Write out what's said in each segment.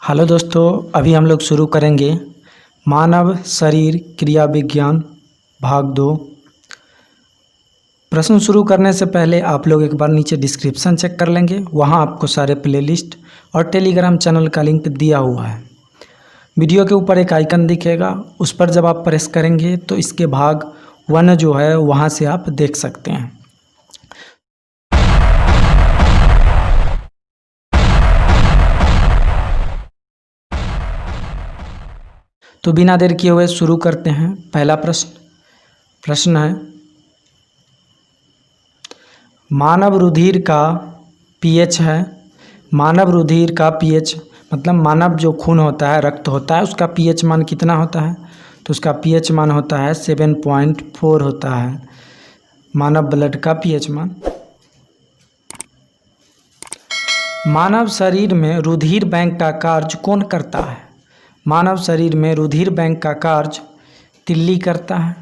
Hello दोस्तों, अभी हम लोग शुरू करेंगे मानव शरीर क्रिया विज्ञान भाग 2। प्रश्न शुरू करने से पहले आप लोग एक बार नीचे डिस्क्रिप्शन चेक कर लेंगे। वहाँ आपको सारे प्लेलिस्ट और टेलीग्राम चैनल का लिंक दिया हुआ है। वीडियो के ऊपर एक आइकन दिखेगा, उस पर जब आप प्रेस करेंगे तो इसके भाग 1 जो है वहाँ से आप देख सकते हैं। तो बिना देर किए हुए शुरू करते हैं। पहला प्रश्न है, मानव रुधिर का पीएच है। मानव रुधिर का पीएच मतलब मानव जो खून होता है, रक्त होता है, उसका पीएच मान कितना होता है? तो उसका पीएच मान होता है 7.4 होता है मानव ब्लड का पीएच मान। मानव शरीर में रुधिर बैंक का कार्य कौन करता है? मानव शरीर में रुधिर बैंक का कार्य तिल्ली करता है।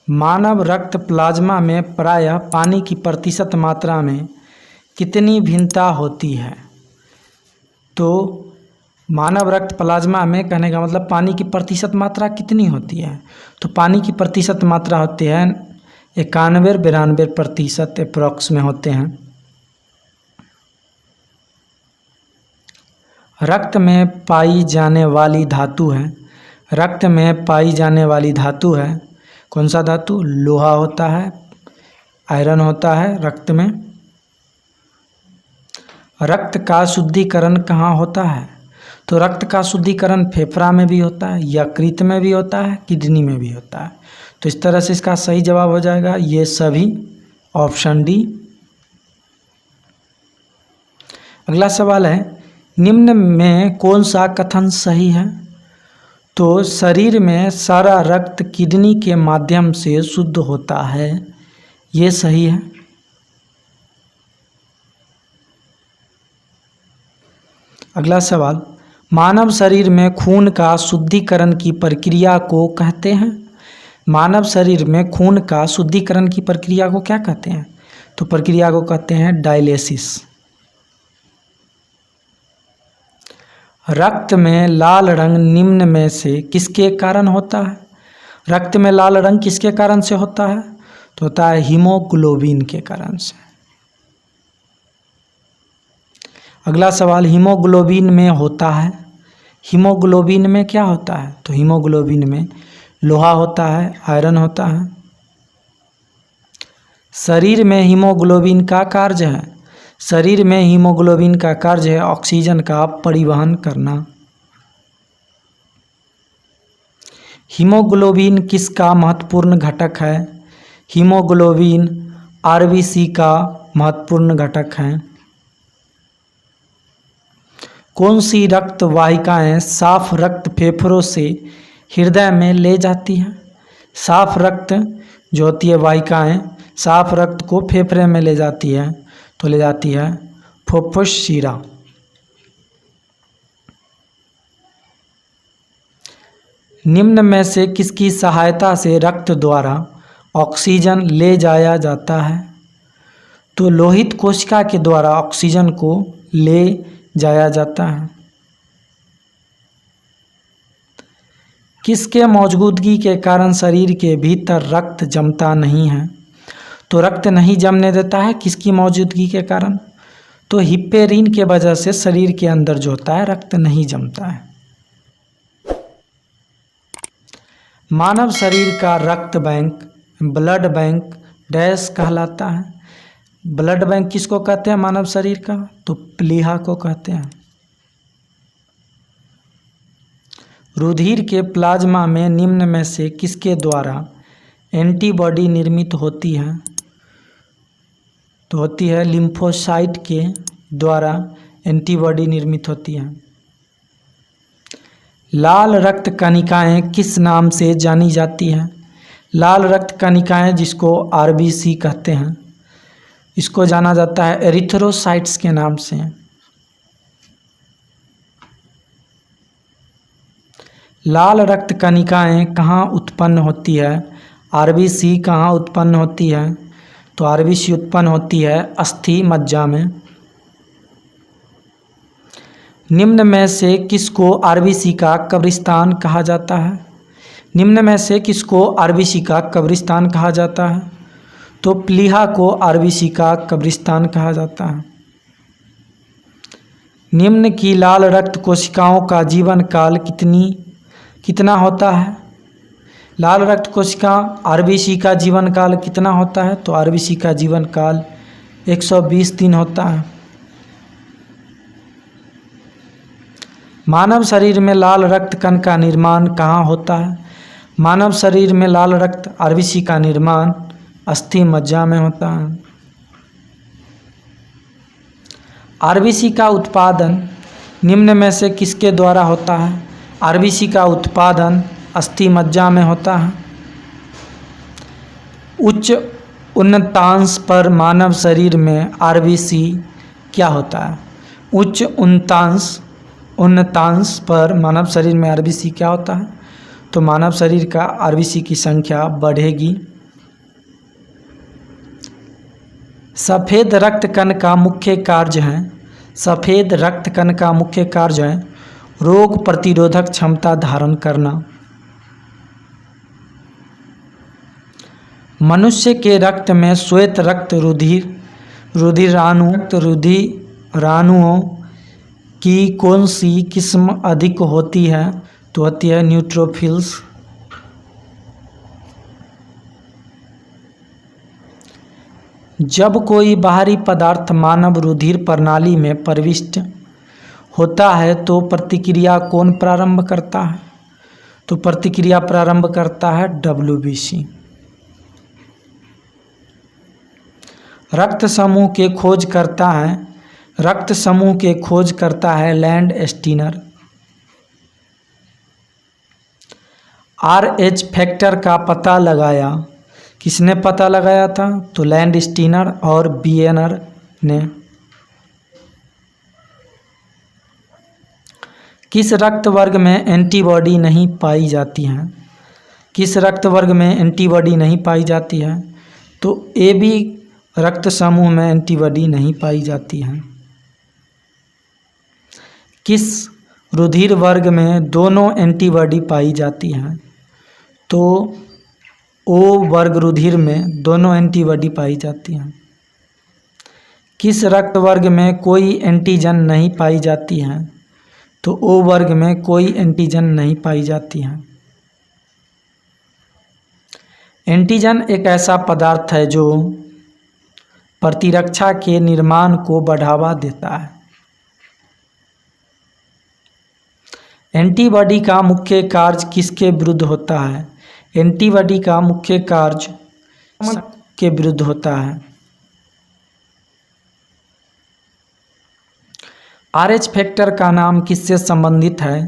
मानव रक्त प्लाज्मा में प्रायः पानी की प्रतिशत मात्रा में कितनी भिन्नता होती है? तो मानव रक्त प्लाज्मा में कहने का मतलब पानी की प्रतिशत मात्रा कितनी होती है? तो पानी की प्रतिशत मात्रा होती है 91-92% अप्रॉक्स में होते हैं। रक्त में पाई जाने वाली धातु है। रक्त में पाई जाने वाली धातु है कौन सा धातु? लोहा होता है, आयरन होता है रक्त में। रक्त का शुद्धिकरण कहाँ होता है? तो रक्त का शुद्धिकरण फेफड़ा में भी होता है, यकृत में भी होता है, किडनी में भी होता है। तो इस तरह से इसका सही जवाब हो जाएगा ये सभी, ऑप्शन डी। अगला सवाल है, निम्न में कौन सा कथन सही है? तो शरीर में सारा रक्त किडनी के माध्यम से शुद्ध होता है, ये सही है। अगला सवाल, मानव शरीर में खून का शुद्धिकरण की प्रक्रिया को कहते हैं। मानव शरीर में खून का शुद्धिकरण की प्रक्रिया को क्या कहते हैं? तो प्रक्रिया को कहते हैं डायलिसिस। रक्त में लाल रंग निम्न में से किसके कारण होता है? रक्त में लाल रंग किसके कारण से होता है? तो होता है हीमोग्लोबिन के कारण से। अगला सवाल, हीमोग्लोबिन में होता है। हीमोग्लोबिन में क्या होता है? तो हीमोग्लोबिन में लोहा होता है, आयरन होता है। शरीर में हीमोग्लोबिन का कार्य है। शरीर में हीमोग्लोबिन का कार्य है ऑक्सीजन का परिवहन करना। हीमोग्लोबिन किसका महत्वपूर्ण घटक है? हीमोग्लोबिन आरबीसी का महत्वपूर्ण घटक है। कौन सी रक्त वाहिकाएं साफ रक्त फेफड़ों से हृदय में ले जाती हैं? साफ रक्त जो होती है वाहिकाएं साफ रक्त को फेफड़े में ले जाती है, तो ले जाती है फुफ्फुस शिरा। निम्न में से किसकी सहायता से रक्त द्वारा ऑक्सीजन ले जाया जाता है? तो लोहित कोशिका के द्वारा ऑक्सीजन को ले जाया जाता है। किसके मौजूदगी के कारण शरीर के भीतर रक्त जमता नहीं है? तो रक्त नहीं जमने देता है किसकी मौजूदगी के कारण? तो हिपेरिन के वजह से शरीर के अंदर जो होता है रक्त नहीं जमता है। मानव शरीर का रक्त बैंक ब्लड बैंक डैश कहलाता है। ब्लड बैंक किसको कहते हैं मानव शरीर का? तो प्लीहा को कहते हैं। रुधिर के प्लाज्मा में निम्न में से किसके द्वारा एंटीबॉडी निर्मित होती है? तो होती है लिम्फोसाइट के द्वारा एंटीबॉडी निर्मित होती है। लाल रक्त कणिकाएं किस नाम से जानी जाती हैं? लाल रक्त कणिकाएं जिसको आरबीसी कहते हैं, इसको जाना जाता है एरिथ्रोसाइट्स के नाम से। लाल रक्त कणिकाएं कहाँ उत्पन्न होती है? आरबीसी कहाँ उत्पन्न होती है? तो आरबीसी उत्पन्न होती है अस्थि मज्जा में। निम्न में से किसको आरबीसी का कब्रिस्तान कहा जाता है? निम्न में से किसको आरबीसी का कब्रिस्तान कहा जाता है? तो प्लीहा को आरबीसी का कब्रिस्तान कहा जाता है। निम्न की लाल रक्त कोशिकाओं का जीवन काल कितना होता है? लाल रक्त कोशिका आरबीसी का जीवन काल कितना होता है? तो आरबीसी का जीवन काल 120 दिन होता है। मानव शरीर में लाल रक्त कण का निर्माण कहाँ होता है? मानव शरीर में लाल रक्त आरबीसी का निर्माण अस्थि मज्जा में होता है। आरबीसी का उत्पादन निम्न में से किसके द्वारा होता है? आरबीसी का उत्पादन अस्थि मज्जा में होता है। उच्च उन्नतांश पर मानव शरीर में आरबीसी क्या होता है? उच्च उन्नतांश पर मानव शरीर में आरबीसी क्या होता है? तो मानव शरीर का आरबीसी की संख्या बढ़ेगी। सफ़ेद रक्त कण का मुख्य कार्य है। सफ़ेद रक्त कण का मुख्य कार्य है रोग प्रतिरोधक क्षमता धारण करना। मनुष्य के रक्त में श्वेत रक्त रुधिराणुओं की कौन सी किस्म अधिक होती है? तो होती है न्यूट्रोफिल्स। जब कोई बाहरी पदार्थ मानव रुधिर प्रणाली में प्रविष्ट होता है तो प्रतिक्रिया कौन प्रारंभ करता है? तो प्रतिक्रिया प्रारंभ करता है WBC। रक्त समूह के खोज करता है लैंड स्टीनर। RH फैक्टर का पता लगाया किसने पता लगाया था? तो लैंड स्टीनर और बियनर ने। किस रक्त वर्ग में एंटीबॉडी नहीं पाई जाती है? किस रक्त वर्ग में एंटीबॉडी नहीं पाई जाती है? तो AB रक्त समूह में एंटीबॉडी नहीं पाई जाती है। किस रुधिर वर्ग में दोनों एंटीबॉडी पाई जाती हैं? तो O वर्ग रुधिर में दोनों एंटीबॉडी पाई जाती हैं। किस रक्त वर्ग में कोई एंटीजन नहीं पाई जाती है? तो O वर्ग में कोई एंटीजन नहीं पाई जाती है। एंटीजन एक ऐसा पदार्थ है जो प्रतिरक्षा के निर्माण को बढ़ावा देता है। एंटीबॉडी का मुख्य कार्य किसके विरुद्ध होता है? एंटीबॉडी का मुख्य कार्य के विरुद्ध होता है। RH फैक्टर का नाम किससे संबंधित है?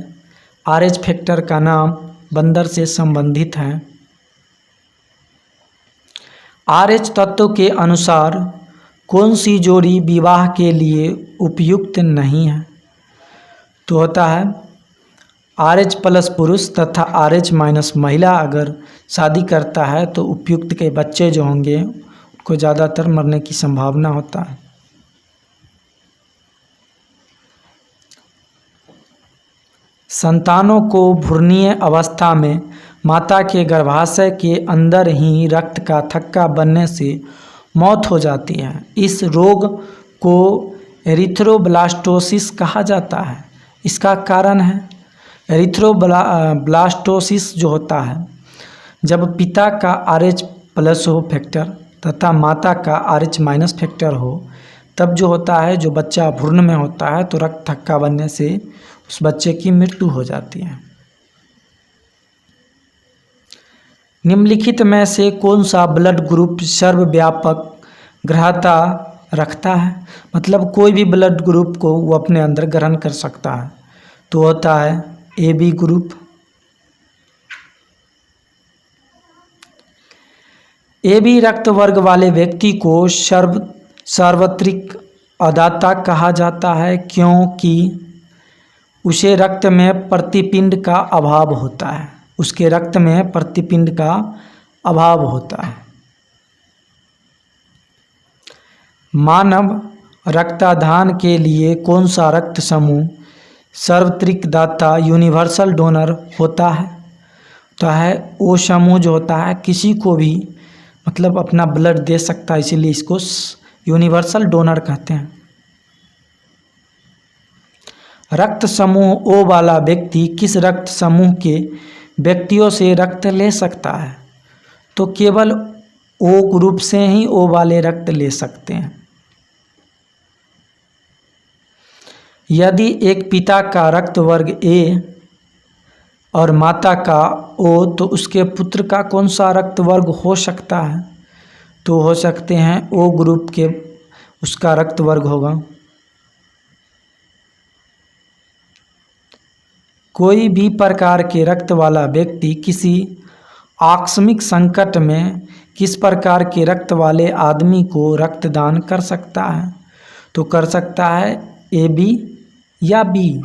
RH फैक्टर का नाम बंदर से संबंधित है। RH तत्व के अनुसार कौन सी जोड़ी विवाह के लिए उपयुक्त नहीं है? तो होता है RH प्लस पुरुष तथा RH माइनस महिला अगर शादी करता है तो उपयुक्त के बच्चे जो होंगे उनको ज़्यादातर मरने की संभावना होता है। संतानों को भ्रूणीय अवस्था में माता के गर्भाशय के अंदर ही रक्त का थक्का बनने से मौत हो जाती है। इस रोग को एरिथ्रोब्लास्टोसिस कहा जाता है। इसका कारण है एरिथ्रोब्लास्टोसिस जो होता है जब पिता का RH प्लस हो फैक्टर तथा माता का RH माइनस फैक्टर हो, तब जो होता है जो बच्चा भ्रूण में होता है तो रक्त थक्का बनने से उस बच्चे की मृत्यु हो जाती है। निम्नलिखित में से कौन सा ब्लड ग्रुप सर्वव्यापक ग्रहता रखता है? मतलब कोई भी ब्लड ग्रुप को वो अपने अंदर ग्रहण कर सकता है। तो होता है AB ग्रुप। AB रक्त वर्ग वाले व्यक्ति को सार्वत्रिक अदाता कहा जाता है क्योंकि उसे रक्त में प्रतिपिंड का अभाव होता है। उसके रक्त में प्रतिपिंड का अभाव होता है। मानव रक्तदान के लिए कौन सा रक्त समूह सार्वत्रिक दाता यूनिवर्सल डोनर होता है। तो है ओ समूह जो होता है किसी को भी मतलब अपना ब्लड दे सकता है, इसीलिए इसको यूनिवर्सल डोनर कहते हैं। रक्त समूह ओ वाला व्यक्ति किस रक्त समूह के व्यक्तियों से रक्त ले सकता है? तो केवल ओ ग्रुप से ही ओ वाले रक्त ले सकते हैं। यदि एक पिता का रक्त वर्ग ए और माता का ओ, तो उसके पुत्र का कौन सा रक्त वर्ग हो सकता है? तो हो सकते हैं ओ ग्रुप के उसका रक्त वर्ग होगा। कोई भी प्रकार के रक्त वाला व्यक्ति किसी आकस्मिक संकट में किस प्रकार के रक्त वाले आदमी को रक्तदान कर सकता है? तो कर सकता है ए बी या बी।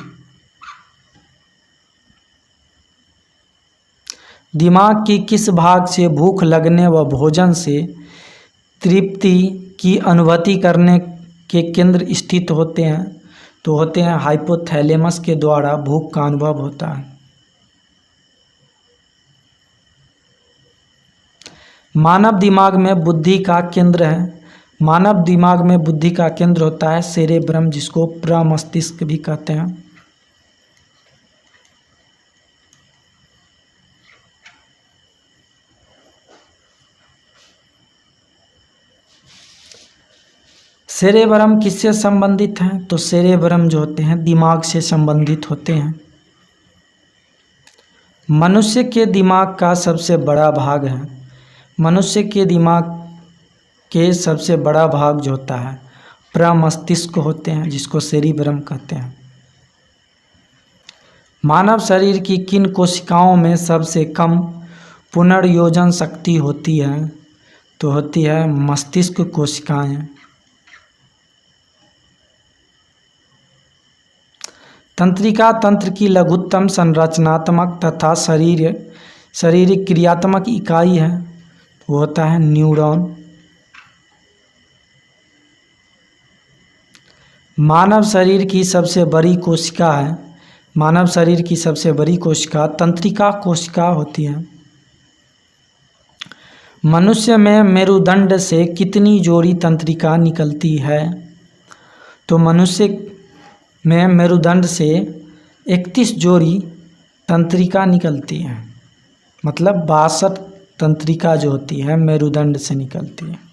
दिमाग की किस भाग से भूख लगने व भोजन से तृप्ति की अनुभूति करने के केंद्र स्थित होते हैं? तो होते हैं हाइपोथैलेमस के द्वारा भूख का अनुभव होता है। मानव दिमाग में बुद्धि का केंद्र है। मानव दिमाग में बुद्धि का केंद्र होता है सेरेब्रम, जिसको प्रमस्तिष्क भी कहते हैं। सेरेब्रम किससे संबंधित हैं? तो सेरेब्रम जो होते हैं दिमाग से संबंधित होते हैं। मनुष्य के दिमाग का सबसे बड़ा भाग है। मनुष्य के दिमाग के सबसे बड़ा भाग जो होता है प्रमस्तिष्क होते हैं, जिसको सेरेब्रम कहते हैं। मानव शरीर की किन कोशिकाओं में सबसे कम पुनर्योजन शक्ति होती है? तो होती है मस्तिष्क कोशिकाएं। तंत्रिका तंत्र की लघुत्तम संरचनात्मक तथा शारीरिक क्रियात्मक इकाई है, वो होता है न्यूरॉन। मानव शरीर की सबसे बड़ी कोशिका है। मानव शरीर की सबसे बड़ी कोशिका तंत्रिका कोशिका होती है। मनुष्य में मेरुदंड से कितनी जोड़ी तंत्रिका निकलती है? तो मनुष्य में मेरुदंड से 31 जोड़ी तंत्रिका निकलती है, मतलब 62 तंत्रिका जो होती है मेरुदंड से निकलती है।